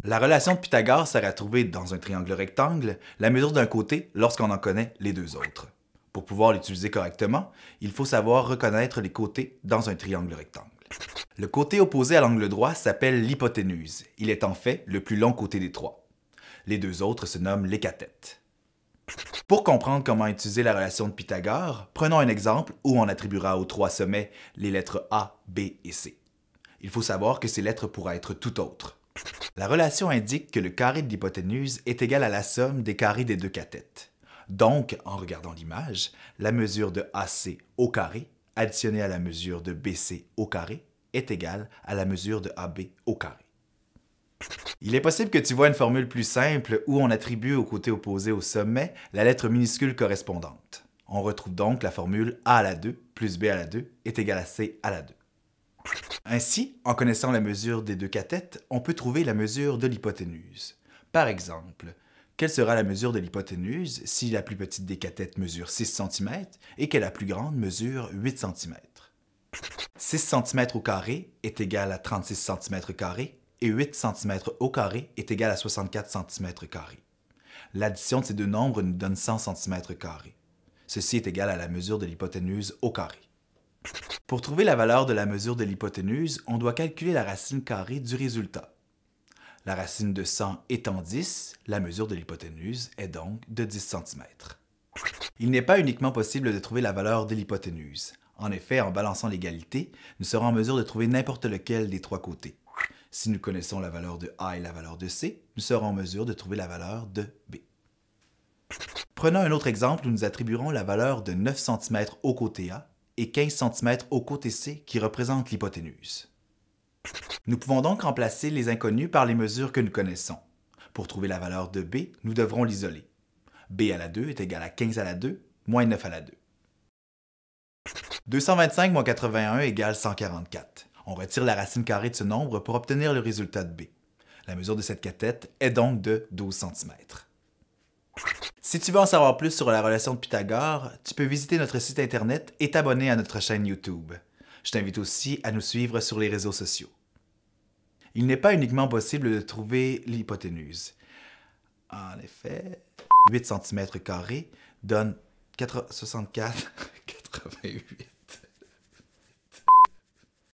La relation de Pythagore sert à trouver dans un triangle rectangle la mesure d'un côté lorsqu'on en connaît les deux autres. Pour pouvoir l'utiliser correctement, il faut savoir reconnaître les côtés dans un triangle rectangle. Le côté opposé à l'angle droit s'appelle l'hypoténuse. Il est en fait le plus long côté des trois. Les deux autres se nomment les cathètes. Pour comprendre comment utiliser la relation de Pythagore, prenons un exemple où on attribuera aux trois sommets les lettres A, B et C. Il faut savoir que ces lettres pourraient être tout autres. La relation indique que le carré de l'hypoténuse est égal à la somme des carrés des deux cathètes. Donc, en regardant l'image, la mesure de AC au carré additionnée à la mesure de BC au carré est égale à la mesure de AB au carré. Il est possible que tu vois une formule plus simple où on attribue au côté opposé au sommet la lettre minuscule correspondante. On retrouve donc la formule A à la 2 plus B à la 2 est égale à C à la 2. Ainsi, en connaissant la mesure des deux cathètes, on peut trouver la mesure de l'hypoténuse. Par exemple, quelle sera la mesure de l'hypoténuse si la plus petite des cathètes mesure 6 cm et que la plus grande mesure 8 cm? 6 cm au carré est égal à 36 cm carrés et 8 cm au carré est égal à 64 cm carrés. L'addition de ces deux nombres nous donne 100 cm carrés. Ceci est égal à la mesure de l'hypoténuse au carré. Pour trouver la valeur de la mesure de l'hypoténuse, on doit calculer la racine carrée du résultat. La racine de 100 étant 10, la mesure de l'hypoténuse est donc de 10 cm. Il n'est pas uniquement possible de trouver la valeur de l'hypoténuse. En effet, en balançant l'égalité, nous serons en mesure de trouver n'importe lequel des trois côtés. Si nous connaissons la valeur de A et la valeur de C, nous serons en mesure de trouver la valeur de B. Prenons un autre exemple où nous attribuerons la valeur de 9 cm au côté A et 15 cm au côté C qui représente l'hypoténuse. Nous pouvons donc remplacer les inconnus par les mesures que nous connaissons. Pour trouver la valeur de B, nous devrons l'isoler. B à la 2 est égal à 15 à la 2 moins 9 à la 2. 225 moins 81 égale 144. On retire la racine carrée de ce nombre pour obtenir le résultat de B. La mesure de cette cathète est donc de 12 cm. Si tu veux en savoir plus sur la relation de Pythagore, tu peux visiter notre site internet et t'abonner à notre chaîne YouTube. Je t'invite aussi à nous suivre sur les réseaux sociaux. Il n'est pas uniquement possible de trouver l'hypoténuse. En effet, 8 cm carrés donne 64, 88.